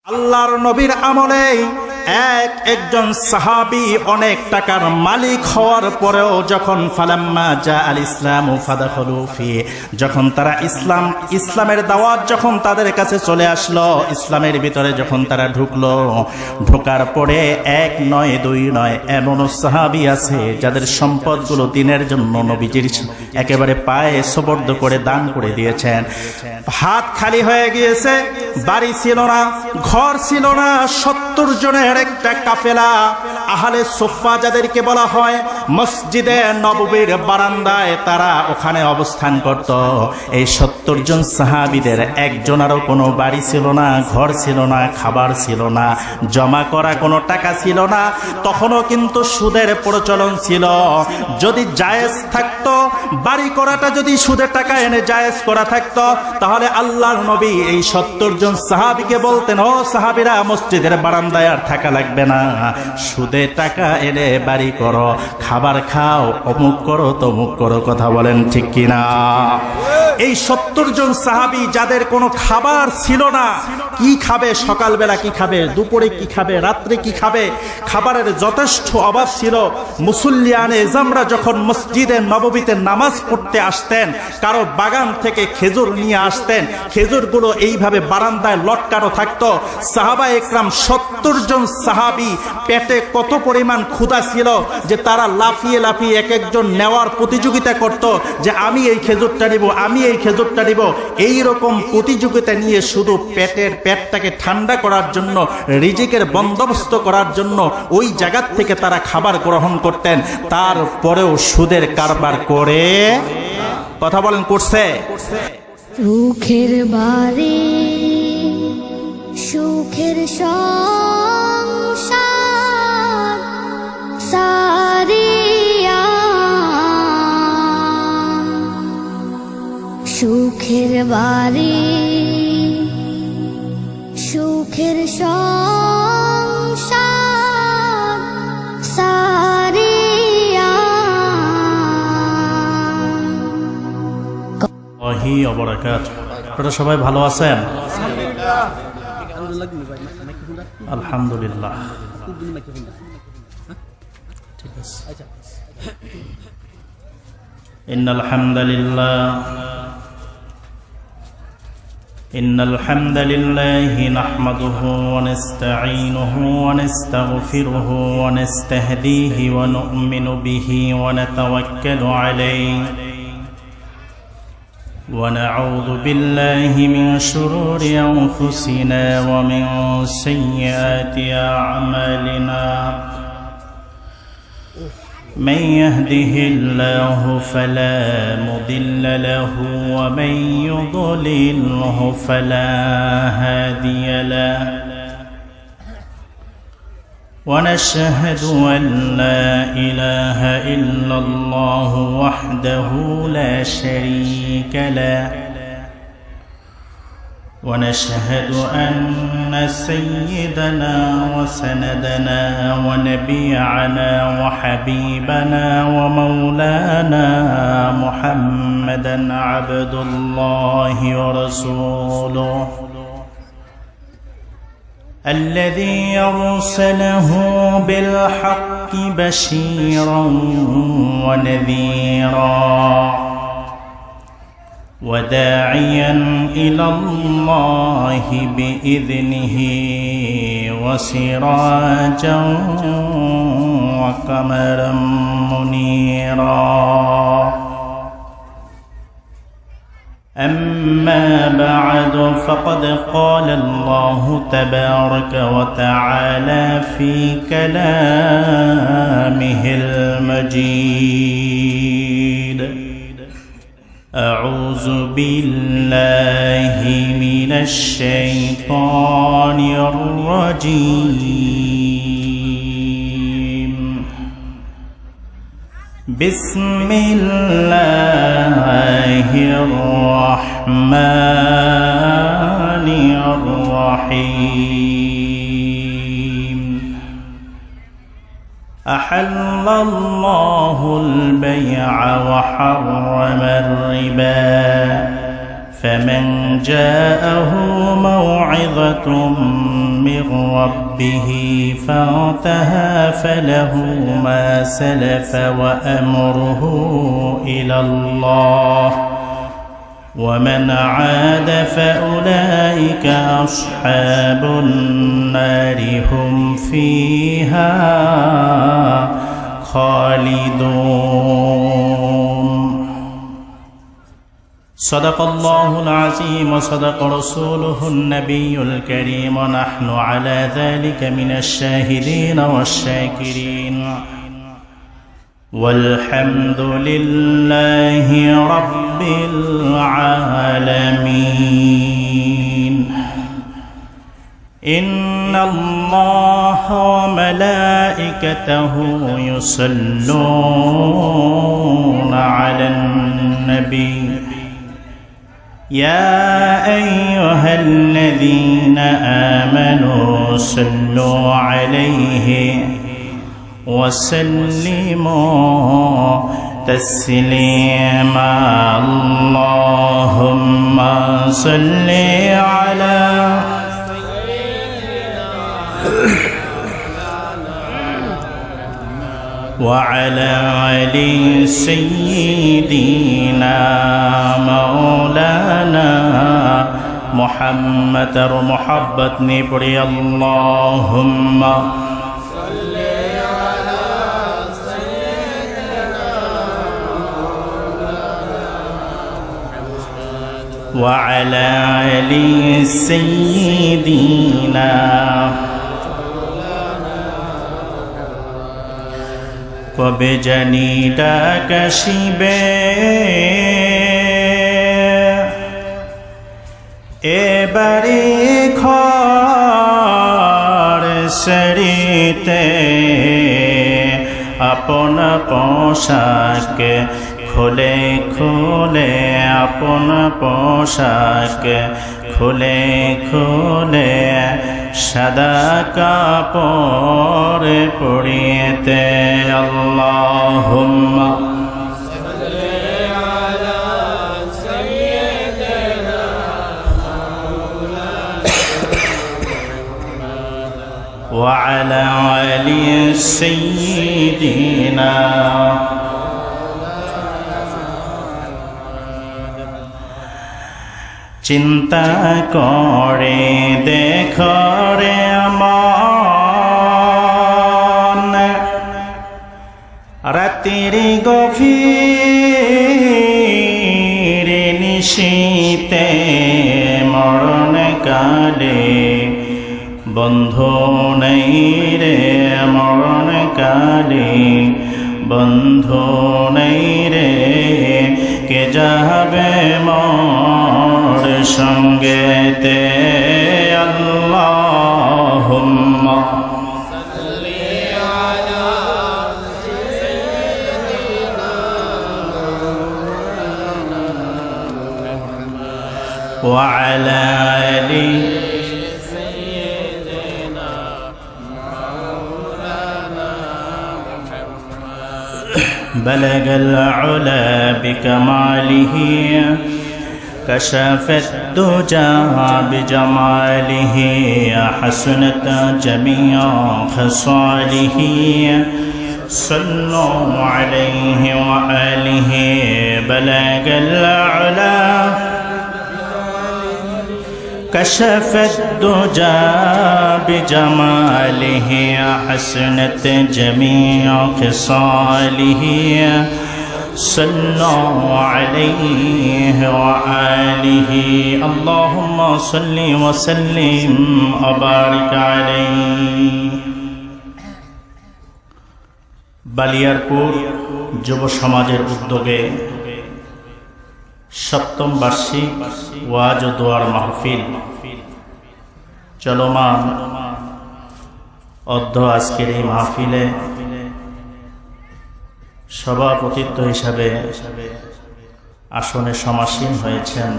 আল্লাহর নবীর আমলে একজন সাহাবী অনেক টাকার মালিক হওয়ার পরেও যখন ফালাম্মা জা আল ইসলাম ফাদাখলু ফি, যখন তারা ইসলামের দাওয়াত যখন তাদের কাছে চলে আসলো, ইসলামের ভিতরে যখন তারা ঢুকলো, ঢোকার পরে এক নয় দুই নয় এমন সাহাবী আছে যাদের সম্পদগুলো দিনের জন্য নবীজির একেবারে পায়ে সুপর্দ করে দান করে দিয়েছেন। হাত খালি হয়ে গিয়েছে, বাড়ি ছিল না, ঘর ছিল না, 70 জনের একটা কাফেলা আহলে সুফফা যাদেরকে বলা হয়, মসজিদে নববীর বারান্দায় তারা ওখানে অবস্থান করত। এই 70 জন সাহাবীদের একজনেরও কোনো বাড়ি ছিল না, ঘর ছিল না, খাবার ছিল না, জমা করা কোনো টাকা ছিল না। তখনও কিন্তু সুদের প্রচলন ছিল। যদি জায়েজ থাকতো, বাড়ি করাটা যদি সুদের টাকা এনে জায়েজ করা থাকতো, তাহলে আল্লাহর নবী এই 70 জন সাহাবীকে বলতেন, ও সাহাবীরা, মসজিদের বারান্দায় আর থাকা লাগবে না, সুদে টাকা এনে বাড়ি করো, খাবার খাও, অমুক করো, তমুক করো। কথা বলেন ঠিক কিনা? এই 70 জন সাহাবী যাদের কোনো খাবার ছিল না, কি খাবে, সকালবেলা কি খাবে, দুপুরে কি খাবে, রাত্রে কি খাবে, খাবারের যথেষ্ট অভাব ছিল। মুসল্লিয়ানে এজামরা যখন মসজিদে নববীতে নামাজ পড়তে আসতেন, কারো বাগান থেকে খেজুর নিয়ে আসতেন, খেজুরগুলো এইভাবে বারান্দায় লটকানো থাকতো। সাহাবা একরাম 70 জন সাহাবী পেটে কত পরিমাণ ক্ষুধা ছিল যে তারা লাফিয়ে লাফিয়ে এক একজন নেওয়ার প্রতিযোগিতা করত, যে আমি এই খেজুরটা নিব, আমি এই খেজুরটা নিব। এইরকম প্রতিযোগিতা নিয়ে শুধু পেটটাকে ঠান্ডা করার জন্য, রিজিকের বন্দোবস্ত করার জন্য ওই জায়গা থেকে তারা খাবার গ্রহণ করতেন। তারপরেও সুদের কারবার করে, কথা বলেন, করছে। সুখের বাড়ি, সুখের সংসার সারিয়া, সুখের বাড়ি, সুখের সংসার সারিয়া। ওয়াহি ওয়াবারাকাতুহু। আপনারা সবাই ভালো আছেন? আলহামদুলিল্লাহ। ঠিক আছে। ইন্নাল হামদালিল্লাহি নাহমাদুহু ওয়া নাস্তাঈনুহু ওয়া নাস্তাগফিরুহু ওয়া নাস্তাহদিহি ওয়া নু'মিনু বিহি ওয়া নাতাওয়াক্কালু আলাইহি ونعوذ بالله من شرور أنفسنا ومن سيئات أعمالنا من يهده الله فلا مضل له ومن يضلله فلا هادي له ونشهد أن لا إله إلا الله وحده لا شريك له ونشهد أن سيدنا وسندنا ونبينا وحبيبنا ومولانا محمدا عبد الله ورسوله الذي أرسله بالحق بشيرا ونذيرا وداعيا إلى الله بإذنه وسراجا وقمرا منيرا. أما بعد فقد قال الله تبارك وتعالى في كلامه المجيد: أعوذ بالله من الشيطان الرجيم. بسم الله الرحمن الرحيم. أحل الله البيع وحرم الربا فمن جاءه موعظة من ربه فانتهى فله ما سلف وأمره إلى الله ومن عاد فأولئك أصحاب النار هم فيها خالدون. صدق الله العظيم وصدق رسوله النبي الكريم ونحن على ذلك من الشاهدين والشاكرين والحمد لله رب العالمين. إن الله وملائكته يصلون على النبي يا أيها الذين آمنوا صلوا عليه وسلموا تسليما. اللهم صل على وعلى آل سيدنا مولانا محمد محبت نبري. اللهم وعلى آل سيدنا কবে জানি ডাক আসিবে এবারে ঘর সরিতে আপন পোশাক খুলে খুলে আপন পোশাক খুলে খুলে সাদা কাপড় পরিতে। আল্লাহুম্মা ওয়া আলা আলি সাইয়্যিদিনা চিন্তা করে দেখো রে মন রাতের গভীর নিশীতে মরণ কালে বন্ধু নেই রে মরণ কালে বন্ধু নেই রে কে যাবে মোর সঙ্গেতে। আল্লাহুম্মা সাল্লি আলা সাইয়্যিদিনা ওয়া আলা আলি بلغ العلا بكماله كشف الدجى بجماله حسنت جميع خصاله صلوا عليه وآله. بلغ العلا كشف الدجى بجماله حسنت جميع خصاله صلوا عليه وآله. اللهم صل وسلم وبارك عليه. বালিয়ারপুর যুব সমাজের উদ্যোগে সপ্তম বার্ষিক ওয়াজ ও দোয়ার মাহফিল চলমান। আজকের এই মাহফিলে সভাপতিত্ব হিসাবে আসনে সমাসীন হয়েছেন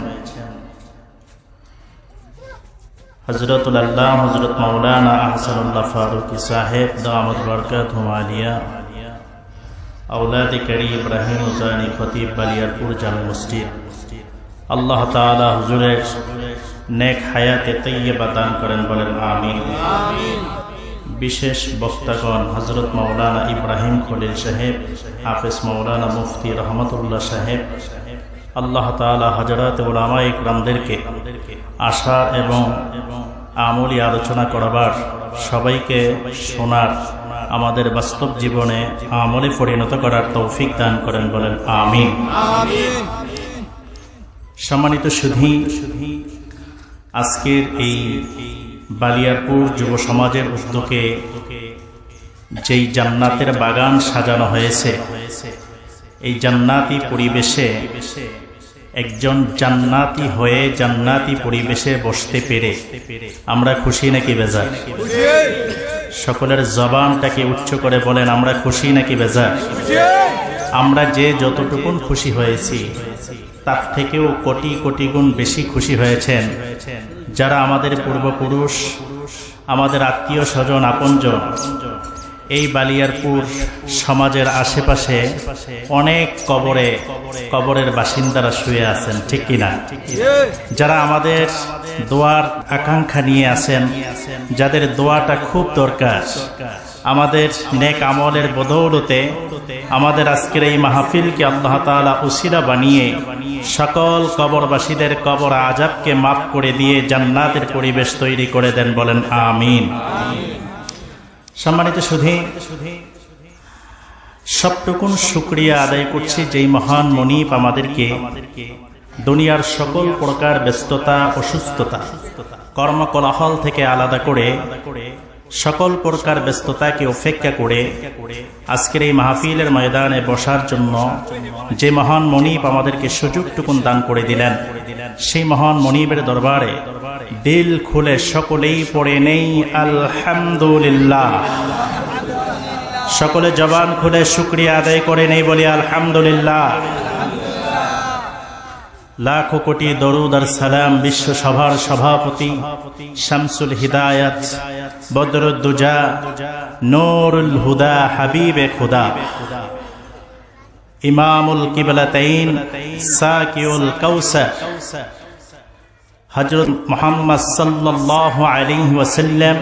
হযরতুল আল্লাহ হযরত মাওলানা আহসানুল্লাহ ফারুকী সাহেব দামাত বরকাতুহুম আলিয়া औलाद करी इब्राहिम उजानी खतीब बालियारपुर जामे मस्जिद আল্লাহ তাআলা হুজুরের নেক হায়াতে তাইয়্যিবা দান করেন, বলেন আমিন। বিশেষ বক্তাগণ হযরত মাওলানা ইব্রাহিম খলিল সাহেব, হাফেজ মাওলানা মুফতি রহমতুল্লাহ সাহেব, আল্লাহ তাআলা হযরত উলামায়ে ইকরামদেরকে আশা এবং আমলি আলোচনা করাবার, সবাইকে শোনার, আমাদের বাস্তব জীবনে আমলে পরিণত করার তৌফিক দান করেন, বলেন আমিন। সম্মানিত সুধী, আজকের এই বালিয়ারপুর যুব সমাজের উদ্যোগে যেই জান্নাতের বাগান সাজানো হয়েছে, এই জান্নাতি পরিবেশে একজন জান্নাতি হয়ে জান্নাতি পরিবেশে বসতে পেরে আমরা খুশি নাকি বেজার? সকলের জবানটাকে উচ্চ করে বলেন, আমরা খুশি নাকি বেজার? আমরা যে যতটুকুন খুশি হয়েছি তার থেকেও কোটি কোটি গুণ বেশি খুশি হয়েছেন যারা আমাদের পূর্বপুরুষ, আমাদের আত্মীয় স্বজন, আপনজন এই বালিয়ারপুর সমাজের আশেপাশে অনেক কবরের বাসিন্দারা শুয়ে আছেন, ঠিক কিনা? যারা আমাদের দোয়ার আকাঙ্ক্ষা নিয়ে আছেন, যাদের দোয়াটা খুব দরকার, আমাদের নেক আমলের বদৌলতে আমাদের আজকের এই মাহফিলকে আল্লাহ তাআলা উসিলা বানিয়ে সকল কবরবাসীদের কবর আযাবকে মাফ করে দিয়ে জান্নাতের পরিবেশ তৈরি করে দেন, বলেন আমিন। সম্মানিত সুধী, সবটুকুন শুকরিয়া আদায় করছি যেই মহান মনিব আমাদেরকে দুনিয়ার সকল প্রকার ব্যস্ততা, অসুস্থতা, কর্মকোলাহল থেকে আলাদা করে, সকল প্রকার ব্যস্ততাকে উপেক্ষা করে আজকের এই মাহফিলের ময়দানে বসার জন্য যে মহান মনিব আমাদেরকে সুযোগটুকুন দান করে দিলেন, সেই মহান মনিবের দরবারে দিল খুলে সকলেই পড়ে নেই আলহামদুলিল্লাহ। সকলে জবান খুলে শুকরিয়া আদায় করে নেই, বলি আলহামদুলিল্লাহ। লাখো কোটি দরুদ আর সালাম বিশ্ব সভার সভাপতি শামসুল হিদায়াত, বদরুদ্দুজা, নূরুল হুদা, হাবিবে খুদা, ইমামুল কিবলাতাইন, সাকিউল কাউসার, হযরত মুহাম্মদ সাল্লাল্লাহু আলাইহি ওয়াসাল্লাম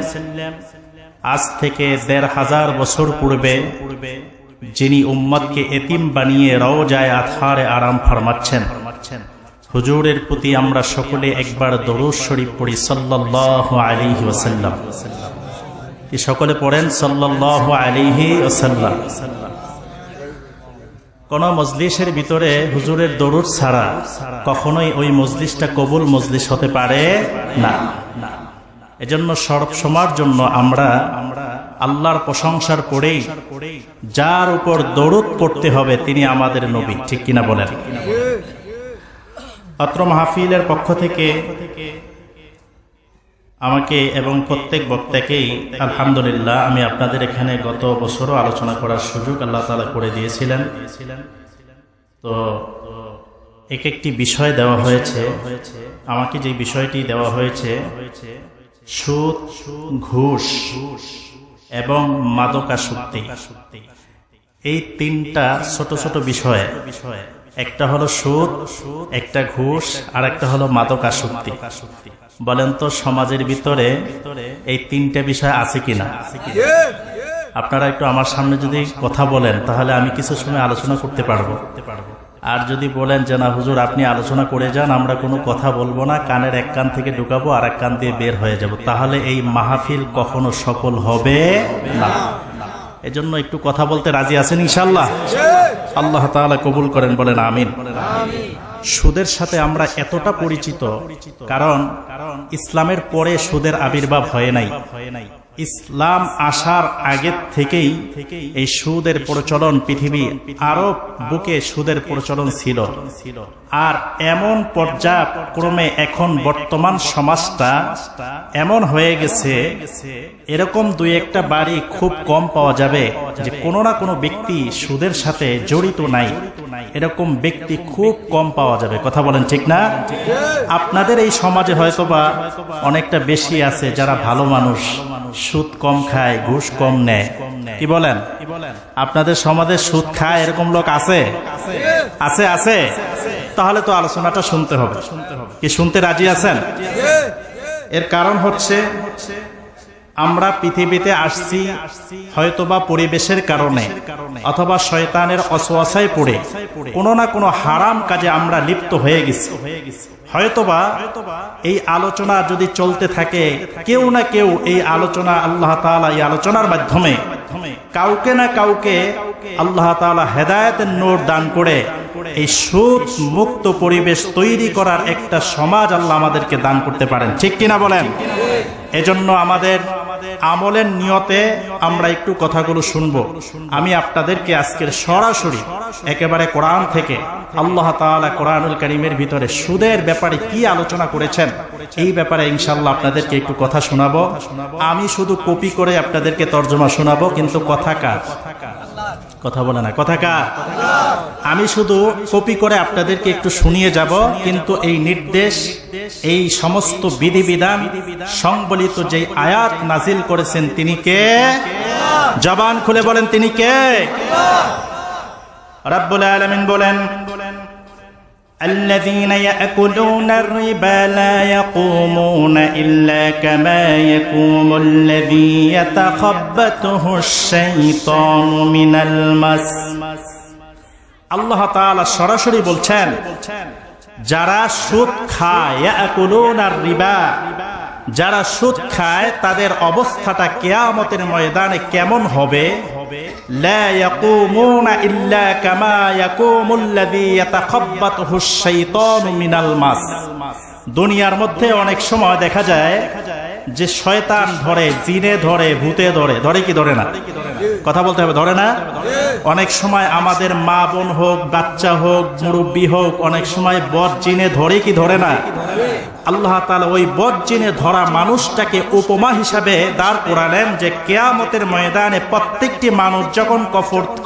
আজ থেকে ১৫০০ বছর পূর্বে যিনি উম্মতকে এতিম বানিয়ে রওজায়ে আতহারে আরাম ফরমাচ্ছেন, হুজুরের প্রতি আমরা সকলে একবার দরুদ শরীফ পড়ি সাল্লাল্লাহু আলাইহি ওয়াসাল্লাম। কি সকলে পড়েন সাল্লাল্লাহু আলাইহি ওয়াসাল্লাম। কোন মজলিসের ভিতরে হুজুরের দরুদ ছাড়া কখনোই ওই মজলিসটা কবুল মজলিস হতে পারে না। এজন্য সর্বসময়ের জন্য আমরা আল্লাহর প্রশংসার পরেই যার উপর দরুদ পড়তে হবে তিনি আমাদের নবী, ঠিক কিনা বলেন? অত্র মাহফিলের পক্ষ থেকে আমাকে এবং প্রত্যেক বক্তাকেই আলহামদুলিল্লাহ, আমি আপনাদের এখানে গত বছরও আলোচনা করার সুযোগ আল্লাহ তাআলা করে দিয়েছিলেন। তো এক একটি বিষয় দেওয়া হয়েছে, আমাকে যে বিষয়টি দেওয়া হয়েছে সুদ, ঘুষ এবং মাদকাসক্তি, এই তিনটা ছোট ছোট বিষয়। একটা হলো সুদ, একটা ঘুষ, আর একটা হলো মাদকাসক্তি। বলেন তো সমাজের ভিতরে এই তিনটা বিষয় আছে কিনা? আপনারা একটু আমার সামনে যদি কথা বলেন তাহলে আমি কিছু সময় আলোচনা করতে পারবো। আর যদি বলেন যে না হুজুর আপনি আলোচনা করে যান, আমরা কোনো কথা বলবো না, কানের এক কান থেকে ঢুকাবো আর এক কান দিয়ে বের হয়ে যাব, তাহলে এই মাহফিল কখনো সফল হবে না। এজন্য একটু কথা বলতে রাজি আছেন ইনশাআল্লাহ? আল্লাহ তাআলা কবুল করেন, বলেন আমিন। সুদের সাথে আমরা এতটা পরিচিত কারণ ইসলামের পরে সুদের আবির্ভাব হয় নাই। ইসলাম আসার আগে থেকেই এই সুদের প্রচলন পৃথিবী আরব বুকে সুদের প্রচলন ছিল। আর এমন পর্যায়ক্রমে এখন বর্তমান সমাজটা এমন হয়ে গেছে, এরকম দুই একটা বাড়ি খুব কম পাওয়া যাবে যে কোনো না কোনো ব্যক্তি সুদের সাথে জড়িত নাই, এরকম ব্যক্তি খুব কম পাওয়া যাবে। কথা বলেন ঠিক না? আপনাদের এই সমাজে হয়তোবা অনেকটা বেশি আছে যারা ভালো মানুষ, সুদ কম খায়, ঘুষ কম নেয়। কি বলেন? আপনাদের সমাজে সুদ খায় এরকম লোক আছে? আছে আছে। তাহলে তো আলোচনাটা শুনতে হবে। কি শুনতে রাজি আছেন? এর কারণ হচ্ছে আমরা পৃথিবীতে আসছি হয়তোবা পরিবেশের কারণে অথবা শয়তানের অসওয়াসায় পড়ে কোনো না কোনো হারাম কাজে আমরা লিপ্ত হয়ে গেছি। হয়তোবা এই আলোচনা যদি চলতে থাকে, কেউ না কেউ এই আলোচনা আল্লাহ তাআলা এই আলোচনার মাধ্যমে কাউকে না কাউকে আল্লাহ তাআলা হেদায়েতের নূর দান করে এই সুদ মুক্ত পরিবেশ তৈরি করার একটা সমাজ আল্লাহ আমাদেরকে দান করতে পারেন। ঠিক কিনা বলেন? এজন্য আমাদের আমলের নিয়তে আমরা একটু কথাগুলো শুনবো। আমি আপনাদেরকে আজকের সরাসরি একেবারে কোরআন থেকে আল্লাহ তাআলা কোরআনুল কারীমের ভিতরে সুদের ব্যাপারে কি আলোচনা করেছেন এই ব্যাপারে ইনশাআল্লাহ আপনাদেরকে একটু কথা শোনাবো। আমি শুধু কপি করে আপনাদেরকে তর্জমা শোনাবো, কিন্তু কথা কার? কথা বলে না, কথা কার? আমি শুধু কপি করে আপনাদেরকে একটু শুনিয়ে যাব, কিন্তু এই নির্দেশ, এই সমস্ত বিধিবিধান সংবলিত যে আয়াত নাজিল করেছেন তিনি কে? জবান খুলে বলেন তিনি কে? রব্বুল আলামিন বলেন, الذين يأكلون الربا لا يقومون إلا كما يقوم الذي يتخبطه الشيطان من المس। আল্লাহ তাআলা সরাসরি বলছেন, যারা সুদ খায়, ইয়াকুলুনার রিবা, যারা সুদ খায় তাদের অবস্থাটা কিয়ামতের ময়দানে কেমন হবে? লা ইয়াকুমুনা ইল্লা কামা ইয়াকুমুল্লাযী ইয়াতাখাব্বাতুহুশ শাইতানু মিনাল মাস। দুনিয়ার মধ্যে অনেক সময় দেখা যায় যে শয়তান ধরে, জিনে ধরে, ভূতে ধরে, ধরে কি ধরে না? কথা বলতে হবে, ধরে না? অনেক সময় আমাদের মা বোন হোক, বাচ্চা হোক, মুরব্বী হোক, অনেক সময় বদ জিনে ধরে কি ধরে না? আল্লাহ তাআলা ওই বদ জিনে ধরা মানুষটাকে উপমা হিসাবে দাঁড় করালেন যে কিয়ামতের ময়দানে প্রত্যেকটি মানুষ যখন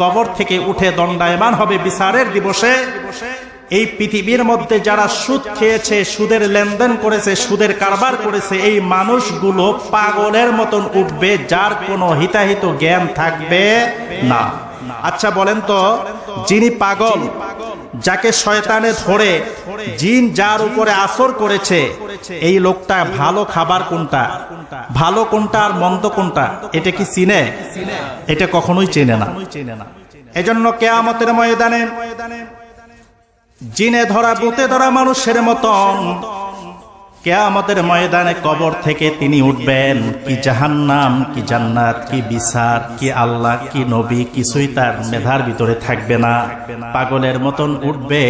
কবর থেকে উঠে দণ্ডায়মান হবে বিচারের দিবসে, এই পৃথিবীর মধ্যে যারা সুদ খেয়েছে, সুদের লেনদেন করেছে, সুদের কারবার করেছে, এই মানুষগুলো পাগলের মতন উঠবে, যার কোনো হিতাহিত জ্ঞান থাকবে না। আচ্ছা বলেন তো, যিনি পাগল, যাকে শয়তানে ধরে, জিন যার উপরে আসর করেছে, এই লোকটা ভালো খাবার কোনটা, ভালো কোনটা আর মন্দ কোনটা, এটা কি চিনে? এটা কখনোই চেনে না। এজন্য কিয়ামতের ময়দানে জিনে ধরা, ভূতে ধরা মানুষের মতন কিয়ামতের ময়দানে কবর থেকে তিনি উঠবেন। কি জাহান্নাম, কি জান্নাত, কি বিচার, কি আল্লাহ, কি নবী, কিছুই তার মেধার ভিতরে থাকবে না। পাগলের মতন উঠবে,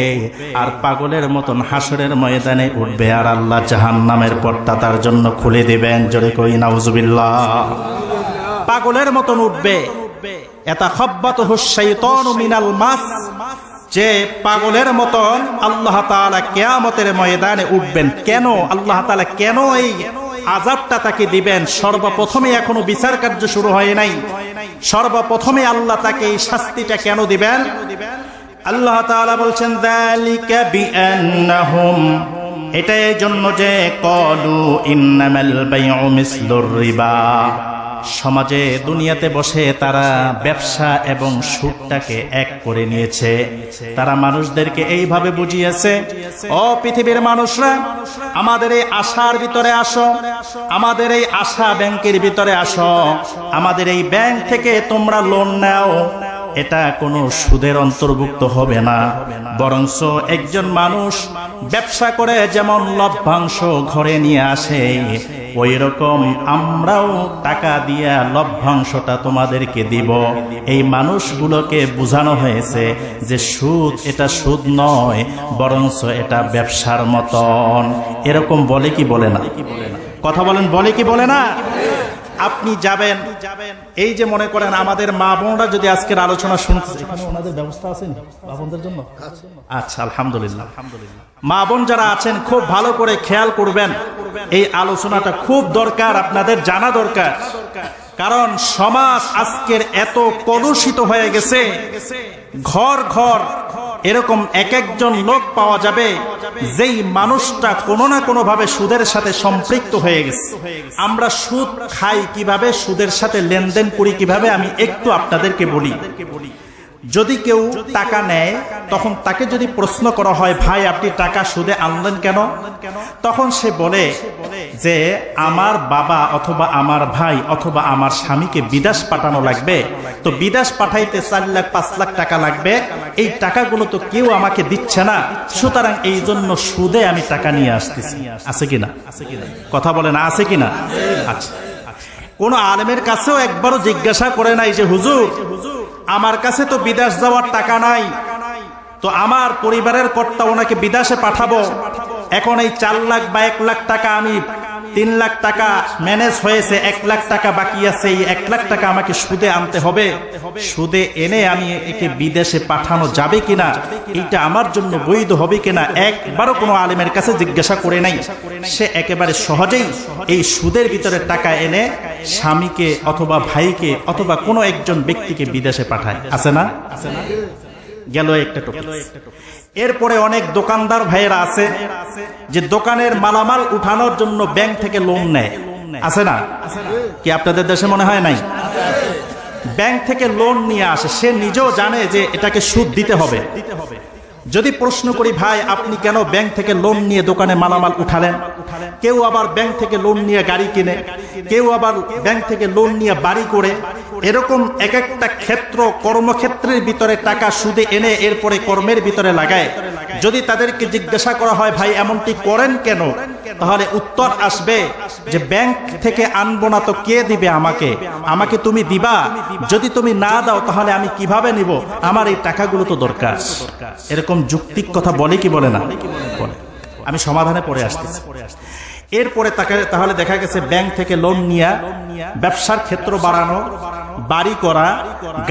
আর পাগলের মতন হাসরের ময়দানে উঠবে, আর আল্লাহ জাহান্নামের পথটা তার জন্য খুলে দিবেন। জোরে কই নাউজুবিল্লাহ। পাগলের মতন উঠবে, ইয়াতাখাব্বাতুহুশ শাইতানু মিনাল মাস, যে পাগলের মতন আল্লাহ তাআলা কিয়ামতের ময়দানে উঠবেন। কেন আল্লাহ তাআলা কেন এই আযাবটা তাকে দিবেন? সর্বপ্রথমে এখনো বিচার কার্য শুরু হয় নাই, সর্বপ্রথমে আল্লাহ তাকে এই শাস্তিটা কেন দিবেন? আল্লাহ তাআলা বলছেন, যালিকা বিআন্নাহুম, এটা এই জন্য যে ক্বালু ইন্নামাল বাইউ মিসলুর রিবা, সমাজে দুনিয়াতে বসে তারা ব্যবসা এবং সুদটাকে এক করে নিয়েছে। তারা মানুষদেরকে এইভাবে বুঝিয়েছে, ও পৃথিবীর মানুষরা, আমাদের এই আশার ভিতরে আসো, আমাদের এই আশা ব্যাংকের ভিতরে আসো, আমাদের এই ব্যাংক থেকে তোমরা লোন নাও, এটা কোনো সুদের অন্তর্ভুক্ত হবে না। বরঞ্চ একজন মানুষ ব্যবসা করে যেমন লভ্যাংশ ঘরে নিয়ে আসে, ওই রকম আমরাও টাকা দিয়া লভ্যাংশটা তোমাদেরকে দিব। এই মানুষগুলোকে বোঝানো হয়েছে যে সুদ, এটা সুদ নয়, বরঞ্চ এটা ব্যবসার মতন। এরকম বলে কি বলে না? কথা বলেন, বলে কি বলে না? আপনি যাবেন, এই যে মনে করেন আমাদের মা বোনরা যদি আজকের আলোচনা শুনতে, এখানে ওনাদের ব্যবস্থা আছে মা বোনদের জন্য? আচ্ছা, আলহামদুলিল্লাহ। মা বোন যারা আছেন খুব ভালো করে খেয়াল করবেন, এই আলোচনাটা খুব দরকার, আপনাদের জানা দরকার। কারণ সমাজ আজকের এত কলুষিত হয়ে গেছে, ঘর ঘর এরকম এক একজন লোক পাওয়া যাবে যেই মানুষটা কোনো না কোনো ভাবে সুদের সাথে সম্পৃক্ত হয়ে গেছে। আমরা সুদ খাই কিভাবে, সুদের সাথে লেনদেন করি কিভাবে, আমি একটু আপনাদেরকে বলি। যদি কেউ টাকা নেয় তখন তাকে যদি প্রশ্ন করা হয়, ভাই আপনি টাকা সুদে আনলেন কেন? তখন সে বলে যে আমার বাবা অথবা আমার ভাই অথবা আমার স্বামীকে বিদেশ পাঠানো লাগবে, তো বিদেশ পাঠাইতে 4 লাখ 5 লাখ টাকা লাগবে, এই টাকাগুলো তো কেউ আমাকে দিচ্ছে না, সুতরাং এই জন্য সুদে আমি টাকা নিয়ে আসতেছি। আছে কিনা? কথা বলে না, আছে কিনা? আচ্ছা, কোন আলেমের কাছেও একবারও জিজ্ঞাসা করে নাই যে হুজুর আমার কাছে তো বিদেশ যাওয়ার টাকা নাই, তো আমার পরিবারের কর্তা ওনাকে বিদেশে পাঠাবো, এখন এই 4 লাখ বা 1 লাখ টাকা আমি 3 লাখ টাকা ম্যানেজ হয়েছে, 1 লাখ টাকা বাকি আছে, এই 1 লাখ টাকা আমাকে সুদে আনতে হবে, সুদে এনে আমি একে বিদেশে পাঠানো যাবে কিনা, এইটা আমার জন্য বৈধ হবে কিনা, একবারও কোনো আলেমের কাছে জিজ্ঞাসা করে নাই। সে একেবারে সহজেই এই সুদের ভিতরে টাকা এনে স্বামীকে অথবা ভাইকে অথবা কোনো একজন ব্যক্তিকে বিদেশে পাঠায়। আছে না? গেল একটা টপিক। এরপরে অনেক দোকানদার ভাইয়েরা আছে যে দোকানের মালামাল উঠানোর জন্য ব্যাংক থেকে লোন নেয়। আছে না? কি আপনাদের দেশে মনে হয় নাই? ব্যাংক থেকে লোন নিয়ে আসে, সে নিজেও জানে যে এটাকে সুদ দিতে হবে। যদি প্রশ্ন করি ভাই আপনি কেন ব্যাংক থেকে লোন নিয়ে দোকানে মালামাল উঠালেন, কেউ আবার ব্যাংক থেকে লোন নিয়ে গাড়ি কিনে, কেউ আবার ব্যাংক থেকে লোন নিয়ে বাড়ি করে, এরকম এক একটা ক্ষেত্র কর্মক্ষেত্রের ভিতরে টাকা সুদে এনে এরপরে কর্মের ভিতরে লাগায়। যদি তাদেরকে জিজ্ঞাসা করা হয় ভাই এমনটি করেন কেন, তাহলে উত্তর আসবে যে ব্যাংক থেকে আনবো না তো কে দিবে আমাকে, আমাকে তুমি দিবা, যদি তুমি না দাও তাহলে আমি কিভাবে নিব, আমার এই টাকাগুলো তো দরকার। এরকম যৌক্তিক কথা বলে কি বলে না? বলে। আমি সমাধানে পড়ে আসতেছি। এরপরে তাহলে দেখা গেছে ব্যাংক থেকে লোন নিয়ে ব্যবসার ক্ষেত্র বাড়ানো, বাড়ি করা,